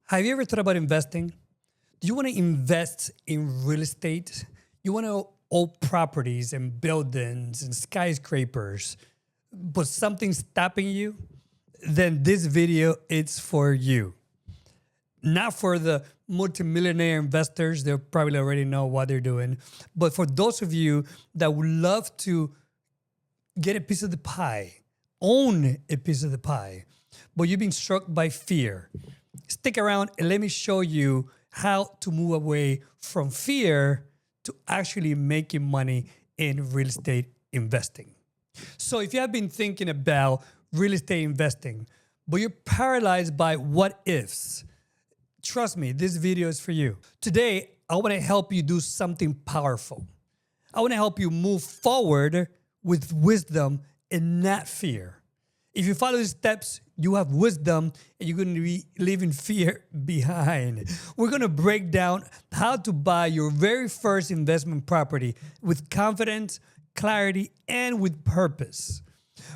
Have you ever thought about investing? Do you want to invest in real estate? You want to own properties and buildings and skyscrapers, but something's stopping you? Then this video is for you. Not for the multimillionaire investors, they probably already know what they're doing, but for those of you that would love to get a piece of the pie, own a piece of the pie, but you've been struck by fear. Stick around and let me show you how to move away from fear to actually making money in real estate investing. So if you have been thinking about real estate investing, but you're paralyzed by what ifs, trust me, this video is for you. Today, I want to help you do something powerful. I want to help you move forward with wisdom and not fear. If you follow these steps, you have wisdom and you're going to be leaving fear behind. We're going to break down how to buy your very first investment property with confidence, clarity, and with purpose.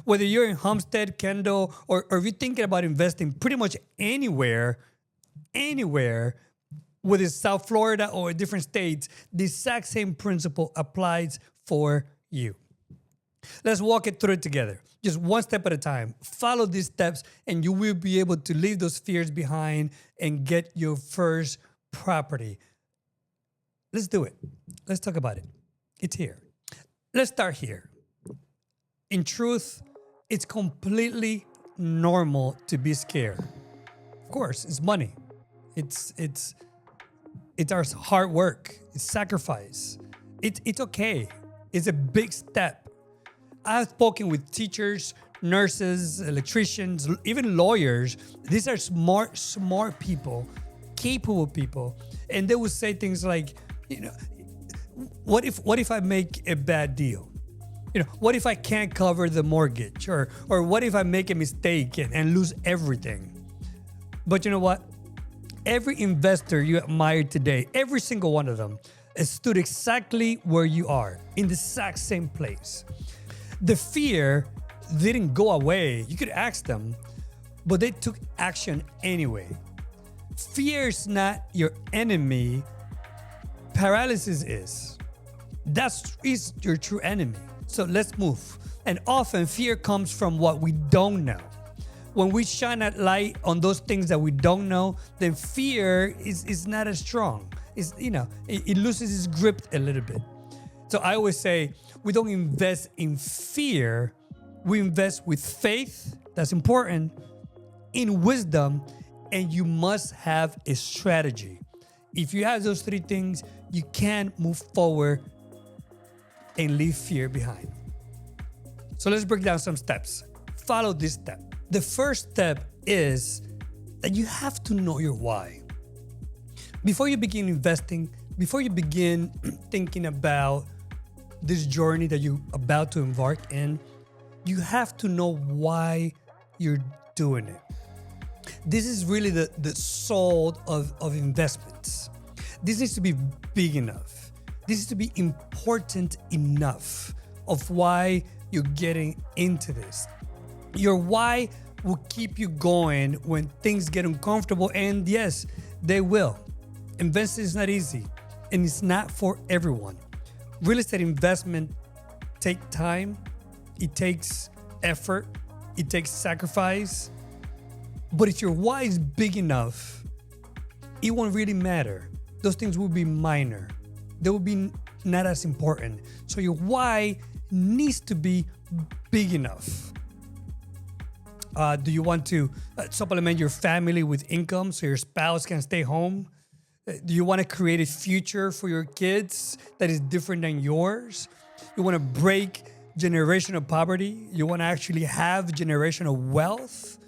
Whether you're in Homestead, Kendall, or if you're thinking about investing pretty much anywhere, whether it's South Florida or different states, the exact same principle applies for you. Let's walk it through it together. Just one step at a time. Follow these steps and you will be able to leave those fears behind and get your first property. Let's do it. Let's talk about it. It's here. Let's start here. In truth, it's completely normal to be scared. Of course, it's money. It's our hard work. It's sacrifice. It's okay. It's a big step. I've spoken with teachers, nurses, electricians, even lawyers. These are smart people, capable people. And they would say things like, what if I make a bad deal? What if I can't cover the mortgage? Or what if I make a mistake and lose everything? But you know what? Every investor you admire today, every single one of them, has stood exactly where you are, in the exact same place. The fear didn't go away. You could ask them, but they took action anyway. Fear is not your enemy. Paralysis is. That is your true enemy. So let's move. And often fear comes from what we don't know. When we shine that light on those things that we don't know, then fear is not as strong. It loses its grip a little bit. So I always say, we don't invest in fear. We invest with faith, that's important, in wisdom, and you must have a strategy. If you have those three things, you can move forward and leave fear behind. So let's break down some steps. Follow this step. The first step is that you have to know your why. Before you begin investing, before you begin thinking about this journey that you're about to embark in, you have to know why you're doing it. This is really the soul of investments. This needs to be big enough. This needs to be important enough of why you're getting into this. Your why will keep you going when things get uncomfortable, and yes, they will. Investing is not easy, and it's not for everyone. Real estate investment takes time, it takes effort, it takes sacrifice. But if your why is big enough, it won't really matter. Those things will be minor. They will be not as important. So your why needs to be big enough. Do you want to supplement your family with income so your spouse can stay home? Do you want to create a future for your kids that is different than yours? You want to break generational poverty? You want to actually have generational wealth?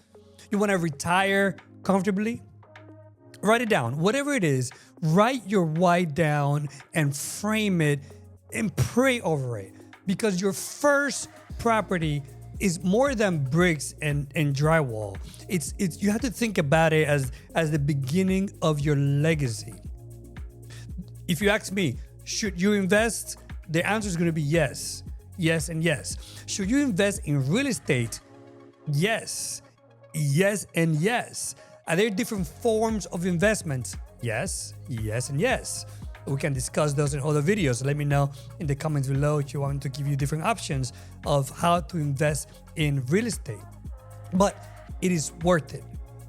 You want to retire comfortably? Write it down. Whatever it is, write your why down and frame it and pray over it. Because your first property is more than bricks and drywall. It's you have to think about it as the beginning of your legacy. If you ask me, should you invest? The answer is going to be yes, yes, and yes. Should you invest in real estate? Yes, yes, and yes. Are there different forms of investments? Yes, yes, and yes. We can discuss those in other videos. Let me know in the comments below if you want to give you different options of how to invest in real estate. But it is worth it.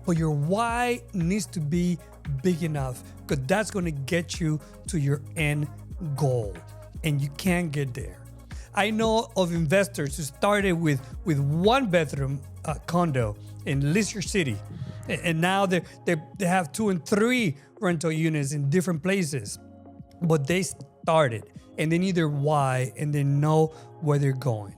But your why needs to be big enough, because that's going to get you to your end goal. And you can't get there. I know of investors who started with one bedroom condo in Leisure City. And now they have 2 and 3 rental units in different places. But they started and they knew their why and they know where they're going.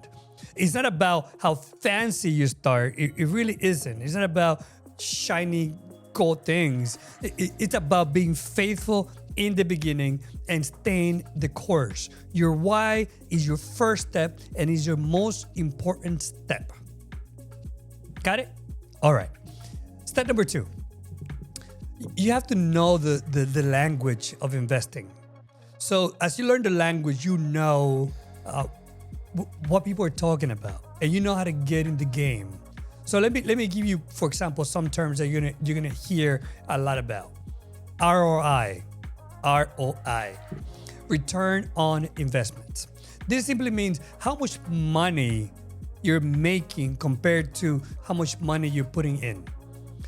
It's not about how fancy you start. It really isn't. It's not about shiny gold things. It's about being faithful in the beginning and staying the course. Your why is your first step and is your most important step. Got it? All right. Step number 2. You have to know the language of investing. So as you learn the language, you know what people are talking about, and you know how to get in the game. So let me give you, for example, some terms that you're gonna hear a lot about. ROI, return on investments. This simply means how much money you're making compared to how much money you're putting in.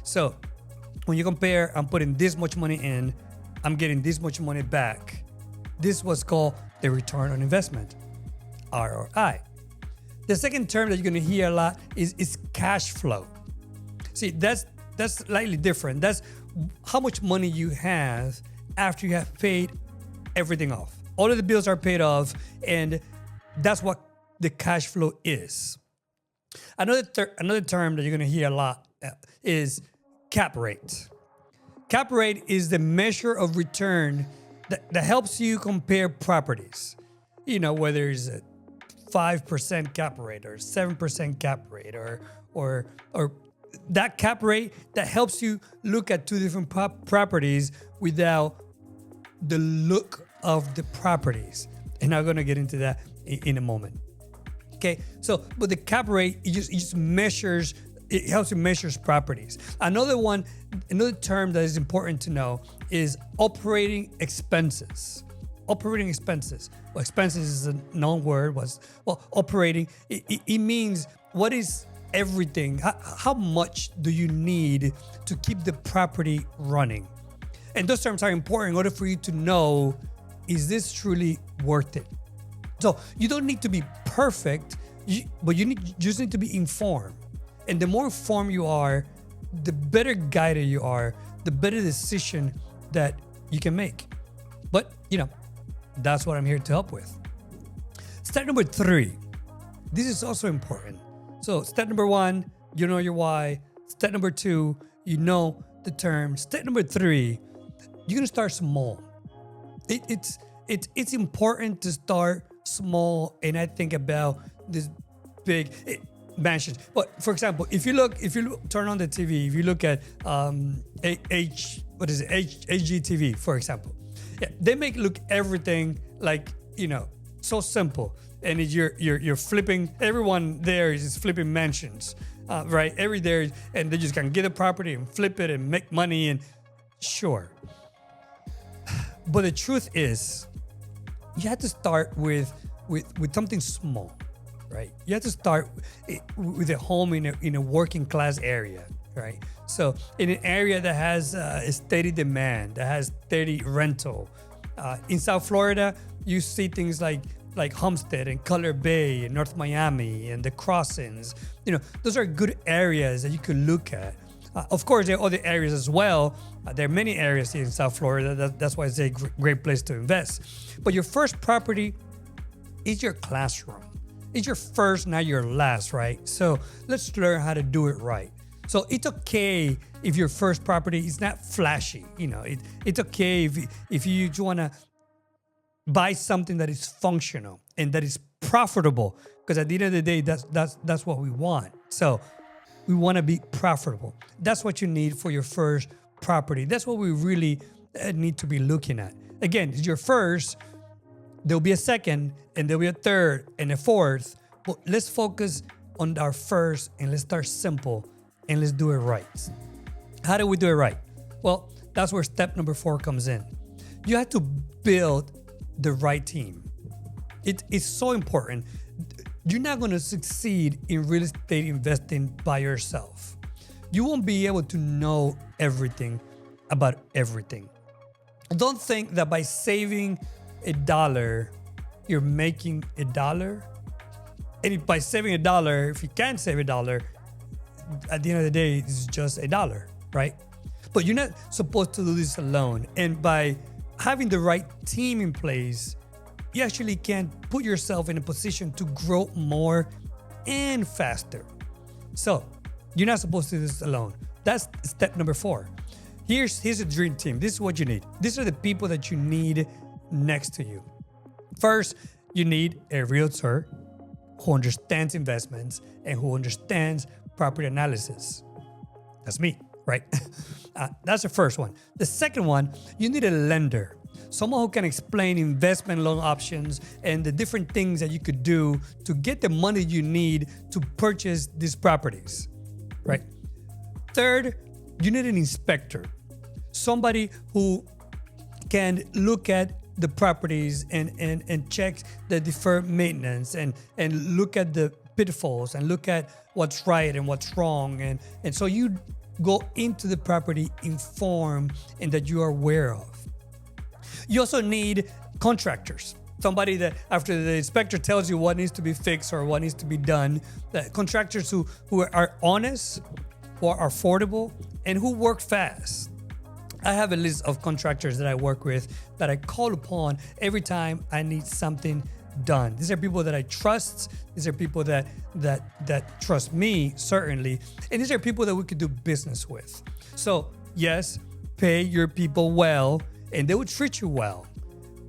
So when you compare, I'm putting this much money in, I'm getting this much money back. This was called the return on investment, ROI. The second term that you're going to hear a lot is cash flow. See, that's slightly different. That's how much money you have after you have paid everything off. All of the bills are paid off, and that's what the cash flow is. Another term that you're going to hear a lot is cap rate. Cap rate is the measure of return that helps you compare properties. You know, whether it's a 5% cap rate or 7% cap rate or that cap rate that helps you look at 2 different properties without the look of the properties. And I'm gonna get into that in a moment. Okay, so but the cap rate it just measures. It helps you measure properties. Another term that is important to know is operating expenses. Operating expenses. Well, expenses is a known word. Operating, it means what is everything? How much do you need to keep the property running? And those terms are important in order for you to know, is this truly worth it? So you don't need to be perfect, but you just need to be informed. And the more informed you are, the better guided you are, the better decision that you can make. But, that's what I'm here to help with. Step number 3. This is also important. So step number 1, you know your why. Step number 2, you know the term. Step number 3, you're going to start small. It's important to start small, and I think about this big mansions. But for example, if you turn on the TV, if you look at HGTV, for example, they make look everything like so simple, and you're flipping. Everyone there is flipping mansions, right? Every there, and they just can get a property and flip it and make money, and sure. But the truth is, you have to start with something small. Right, you have to start with a home in a working class area, right? So in an area that has a steady demand, that has steady rental. In South Florida, you see things like Homestead and Cutler Bay and North Miami and the Crossings. Those are good areas that you could look at. Of course, there are other areas as well. There are many areas here in South Florida. That's why it's a great place to invest. But your first property is your classroom. It's your first, not your last, right? So let's learn how to do it right. So it's okay if your first property is not flashy. It's okay if you just want to buy something that is functional and that is profitable, because at the end of the day, that's what we want. So we want to be profitable. That's what you need for your first property. That's what we really need to be looking at. Again, it's your first. There'll be a second, and there'll be a third and a fourth. But let's focus on our first, and let's start simple, and let's do it right. How do we do it right? Well, that's where step number 4 comes in. You have to build the right team. It's so important. You're not going to succeed in real estate investing by yourself. You won't be able to know everything about everything. Don't think that by saving $1, you're making $1. And by saving $1, if you can't save $1, at the end of the day, it's just $1, right? But you're not supposed to do this alone. And by having the right team in place, you actually can put yourself in a position to grow more and faster. So you're not supposed to do this alone. That's step number 4. Here's a dream team. This is what you need. These are the people that you need next to you. First, you need a realtor who understands investments and who understands property analysis. That's me, right? That's the first one. The second one, you need a lender. Someone who can explain investment loan options and the different things that you could do to get the money you need to purchase these properties, right? Third, you need an inspector. Somebody who can look at the properties and check the deferred maintenance and look at the pitfalls and look at what's right and what's wrong. And so you go into the property informed and that you are aware of. You also need contractors. Somebody that after the inspector tells you what needs to be fixed or what needs to be done, contractors who are honest, who are affordable, and who work fast. I have a list of contractors that I work with that I call upon every time I need something done. These are people that I trust. These are people that trust me, certainly. And these are people that we could do business with. So yes, pay your people well, and they will treat you well.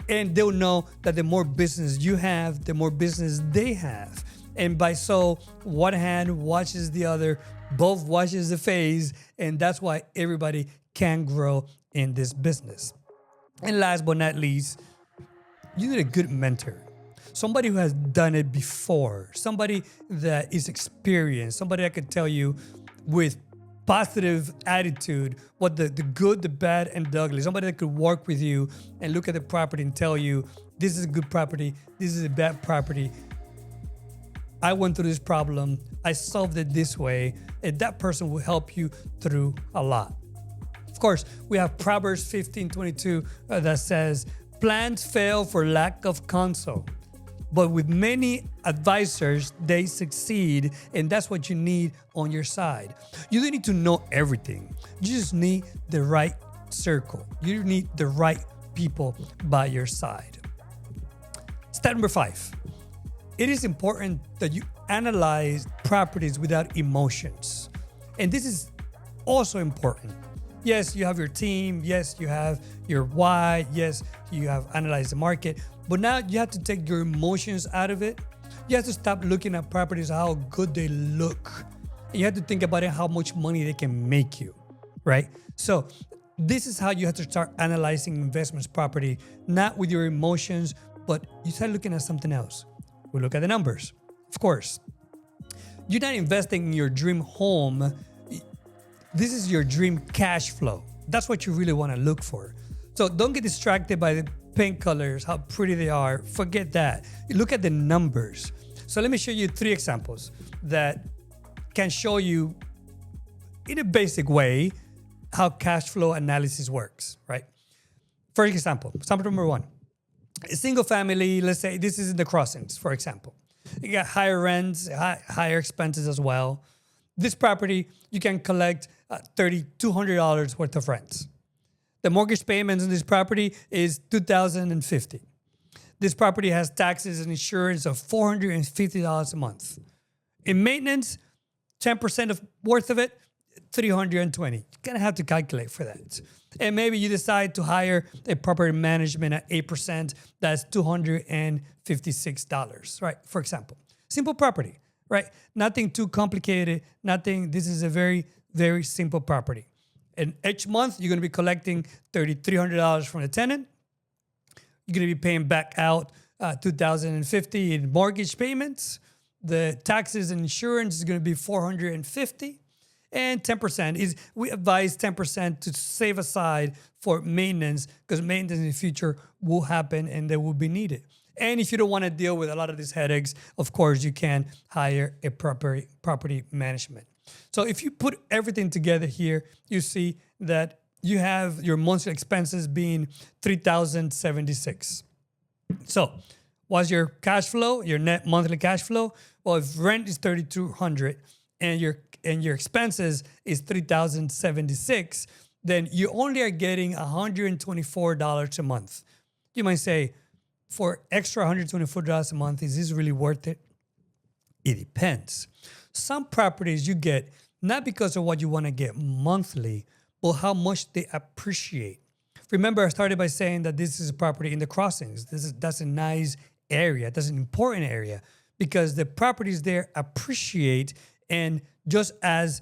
And they'll know that the more business you have, the more business they have. And by so, one hand washes the other, both washes the face, and that's why everybody can grow in this business. And last but not least, you need a good mentor. Somebody who has done it before, somebody that is experienced, somebody that can tell you with positive attitude what the good, the bad, and the ugly. Somebody that could work with you and look at the property and tell you, this is a good property, this is a bad property. I went through this problem, I solved it this way, and that person will help you through a lot. Of course, we have Proverbs 15:22 that says, plans fail for lack of counsel, but with many advisors, they succeed. And that's what you need on your side. You don't need to know everything. You just need the right circle. You need the right people by your side. Step number 5. It is important that you analyze properties without emotions. And this is also important. Yes, you have your team. Yes, you have your why. Yes, you have analyzed the market. But now you have to take your emotions out of it. You have to stop looking at properties, how good they look. And you have to think about it, how much money they can make you, right? So this is how you have to start analyzing investments property, not with your emotions, but you start looking at something else. We look at the numbers, of course. You're not investing in your dream home. This is your dream cash flow. That's what you really want to look for. So don't get distracted by the paint colors, how pretty they are. Forget that. You look at the numbers. So let me show you 3 examples that can show you in a basic way how cash flow analysis works, right? First example number 1. A single family, let's say this is in the Crossings, for example. You got higher rents, higher expenses as well. This property, you can collect $3,200 worth of rents. The mortgage payments on this property is $2,050. This property has taxes and insurance of $450 a month. In maintenance, 10% of worth of it, $320. You're gonna have to calculate for that. And maybe you decide to hire a property management at 8%. That's $256, right? For example, simple property, right? Nothing too complicated. Nothing. This is a very, very simple property. And each month, you're going to be collecting $3,300 from the tenant. You're going to be paying back out $2,050 in mortgage payments. The taxes and insurance is going to be $450. And 10% is, we advise 10% to save aside for maintenance, because maintenance in the future will happen and they will be needed. And if you don't want to deal with a lot of these headaches, of course, you can hire a property management. So if you put everything together here, you see that you have your monthly expenses being $3,076. So what's your cash flow, your net monthly cash flow? Well, if rent is $3,200 and your expenses is $3,076, then you only are getting $124 a month. You might say, for extra $124 a month, is this really worth it? It depends. Some properties you get not because of what you want to get monthly, but how much they appreciate. Remember, I started by saying that this is a property in the crossings. That's a nice area. That's an important area because the properties there appreciate, and just as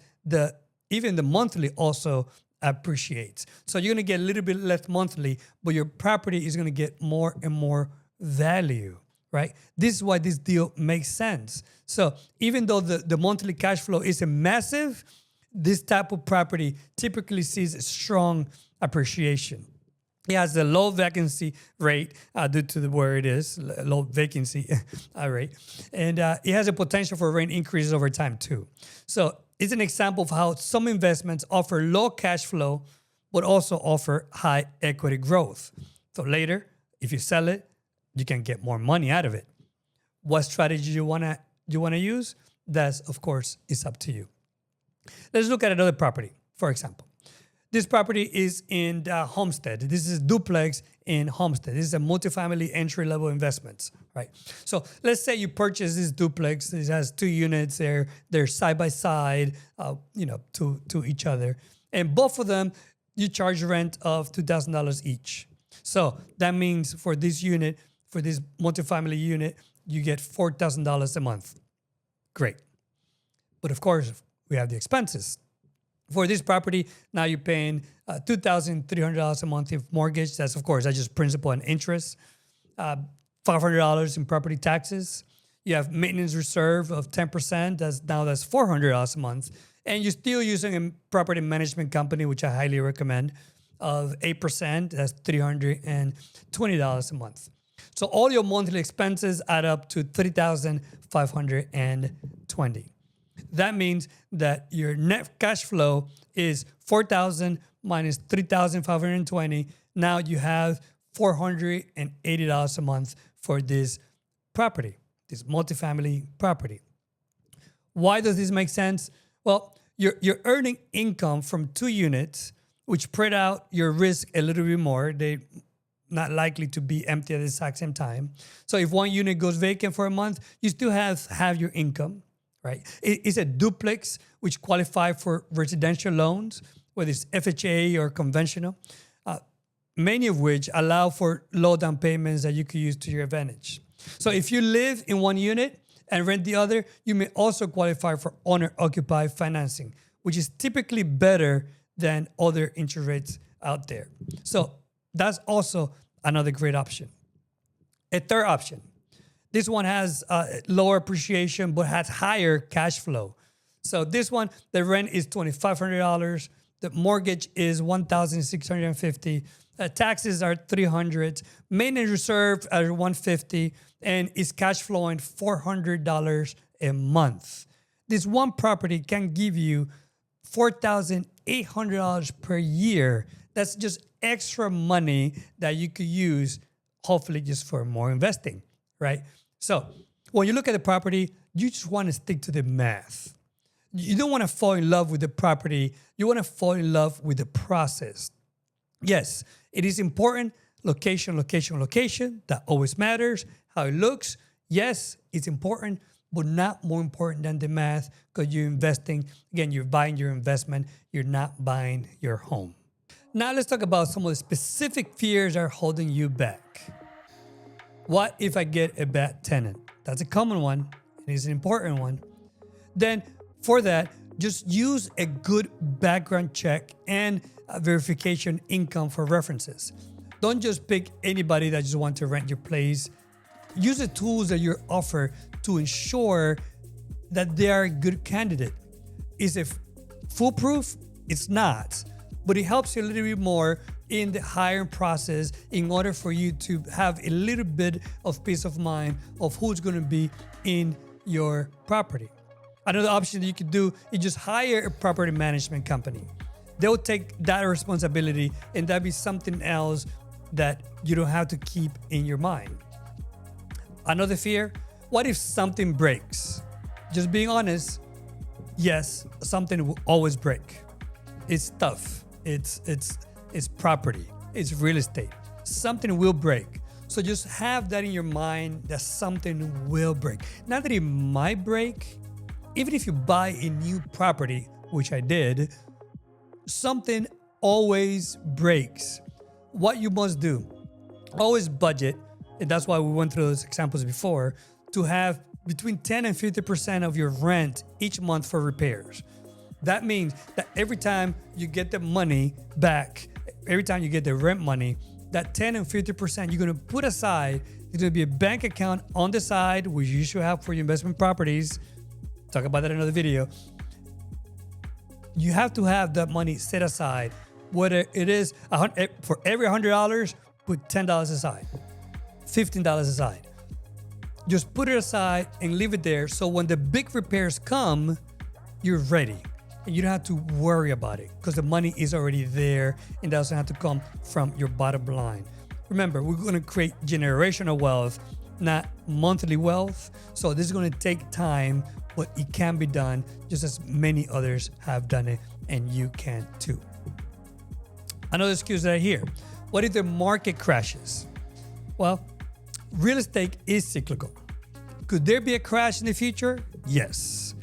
even the monthly also appreciates. So you're going to get a little bit less monthly, but your property is going to get more and more value, right? This is why this deal makes sense. So even though the monthly cash flow isn't massive, this type of property typically sees a strong appreciation. It has a low vacancy rate due to where it is, low vacancy rate. And it has a potential for rent increases over time too. So it's an example of how some investments offer low cash flow, but also offer high equity growth. So later, if you sell it, you can get more money out of it. What strategy you wanna use? That's, of course, is up to you. Let's look at another property, for example. This property is in Homestead. This is a duplex in Homestead. This is a multifamily entry-level investments, right? So let's say you purchase this duplex. It has 2 units. They're side by side, to each other, and both of them you charge rent of $2,000 each. So that means for this unit, for this multifamily unit, you get $4,000 a month. Great, but of course we have the expenses. For this property, now you're paying $2,300 a month in mortgage. That's just principal and interest. $500 in property taxes. You have maintenance reserve of 10%. That's $400 a month. And you're still using a property management company, which I highly recommend, of 8%. That's $320 a month. So all your monthly expenses add up to $3,520. That means that your net cash flow is $4,000 minus $3,520. Now you have $480 a month for this property, this multifamily property. Why does this make sense? Well, you're earning income from 2 units, which spread out your risk a little bit more. They're not likely to be empty at the exact same time. So if one unit goes vacant for a month, you still have your income. Right? It's a duplex, which qualify for residential loans, whether it's FHA or conventional, many of which allow for low down payments that you could use to your advantage. So if you live in one unit and rent the other, you may also qualify for owner-occupied financing, which is typically better than other interest rates out there. So that's also another great option. A third option. This one has lower appreciation, but has higher cash flow. So this one, the rent is $2,500. The mortgage is $1,650. Taxes are $300. Maintenance reserve are $150, and is cash flowing $400 a month. This one property can give you $4,800 per year. That's just extra money that you could use, hopefully, just for more investing, right? So when you look at the property, you just want to stick to the math. You don't want to fall in love with the property. You want to fall in love with the process. Yes, it is important. Location, location, location. That always matters. How it looks. Yes, it's important, but not more important than the math, because you're investing. Again, you're buying your investment. You're not buying your home. Now let's talk about some of the specific fears that are holding you back. What if I get a bad tenant? That's a common one, and it's an important one. Then for that, just use a good background check and verification income for references. Don't just pick anybody that just wants to rent your place. Use the tools that you offer to ensure that they are a good candidate. Is foolproof? It's not, but it helps you a little bit more in the hiring process in order for you to have a little bit of peace of mind of who's going to be in your property. Another option that you could do is just hire a property management company. They'll take that responsibility, and that'd be something else that you don't have to keep in your mind. Another fear, what if something breaks? Just being honest, yes, something will always break. It's tough. It's property. It's real estate. Something will break. So just have that in your mind that something will break. Not that it might break. Even if you buy a new property, which I did, something always breaks. What you must do, always budget, and that's why we went through those examples before, to have between 10 and 50% of your rent each month for repairs. That means that every time you get the money back, every time you get the rent money, that 10 and 50% you're going to put aside. There's going to be a bank account on the side, which you should have for your investment properties. Talk about that in another video. You have to have that money set aside. Whether it is for every $100, put $10 aside, $15 aside. Just put it aside and leave it there. So when the big repairs come, you're ready. And you don't have to worry about it because the money is already there and doesn't have to come from your bottom line. Remember, we're going to create generational wealth, not monthly wealth. So this is going to take time, but it can be done just as many others have done it, and you can too. Another excuse that I hear, what if the market crashes? Well, real estate is cyclical. Could there be a crash in the future? Yes.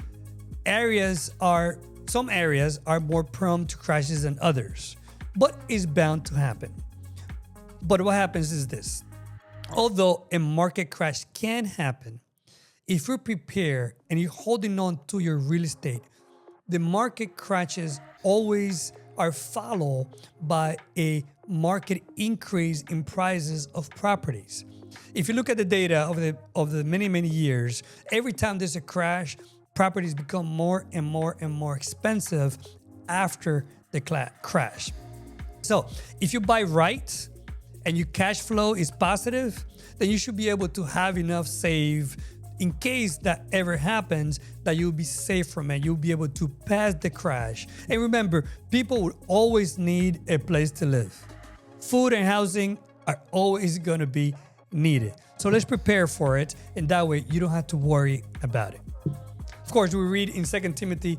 Some areas are more prone to crashes than others, but it's bound to happen. But what happens is this. Although a market crash can happen, if you're prepared and you're holding on to your real estate, the market crashes always are followed by a market increase in prices of properties. If you look at the data of the many years, every time there's a crash, properties become more and more expensive after the crash. So if you buy right and your cash flow is positive, then you should be able to have enough saved in case that ever happens, that you'll be safe from it. You'll be able to pass the crash. And remember, people will always need a place to live. Food and housing are always going to be needed. So let's prepare for it, and that way you don't have to worry about it. Of course, we read in 2 Timothy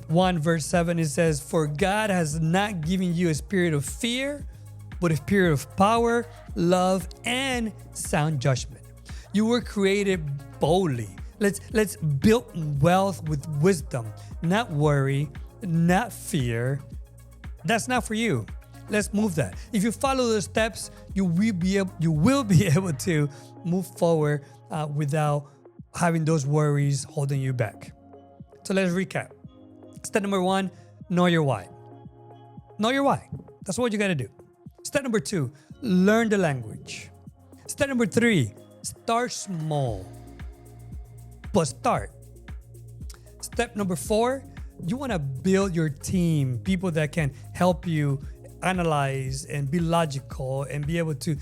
1 verse 7, it says, "For God has not given you a spirit of fear, but a spirit of power, love, and sound judgment." You were created boldly. Let's build wealth with wisdom, not worry, not fear. That's not for you. Let's move that. If you follow the steps, you will be able to move forward without having those worries holding you back. So let's recap. Step number 1, know your why. Know your why. That's what you got to do. Step number 2, learn the language. Step number 3, start small, but start. Step number 4, you want to build your team, people that can help you analyze and be logical and be able to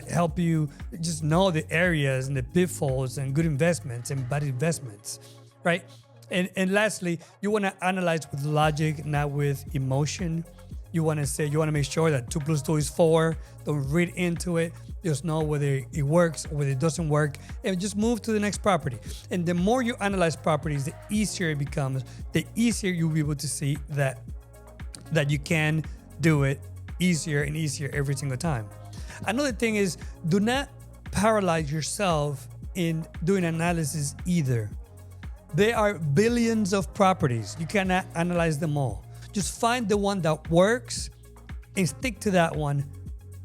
help you just know the areas and the pitfalls and good investments and bad investments, right? And lastly, you want to analyze with logic, not with emotion. You want to make sure that 2 + 2 is 4. Don't read into it. Just know whether it works or whether it doesn't work, and just move to the next property. And the more you analyze properties, the easier it becomes. The easier you'll be able to see that you can do it easier and easier every single time. Another thing is, do not paralyze yourself in doing analysis either. There are billions of properties. You cannot analyze them all. Just find the one that works and stick to that one.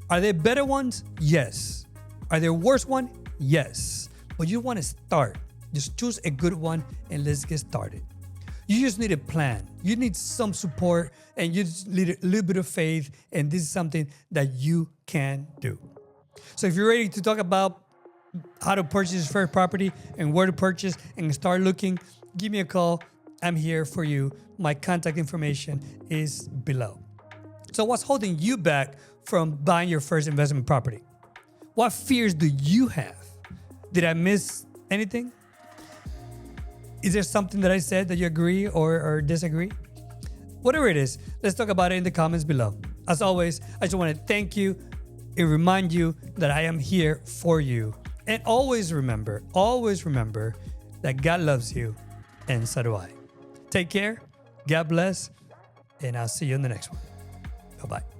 Are there better ones? Yes. Are there worse ones? Yes. But you want to start. Just choose a good one and let's get started. You just need a plan. You need some support, and you just need a little bit of faith, and this is something that you can do. So if you're ready to talk about how to purchase your first property and where to purchase and start looking, give me a call. I'm here for you. My contact information is below. So what's holding you back from buying your first investment property? What fears do you have? Did I miss anything? Is there something that I said that you agree or disagree? Whatever it is, let's talk about it in the comments below. As always, I just want to thank you and remind you that I am here for you. And always remember that God loves you, and so do I. Take care, God bless, and I'll see you in the next one. Bye-bye.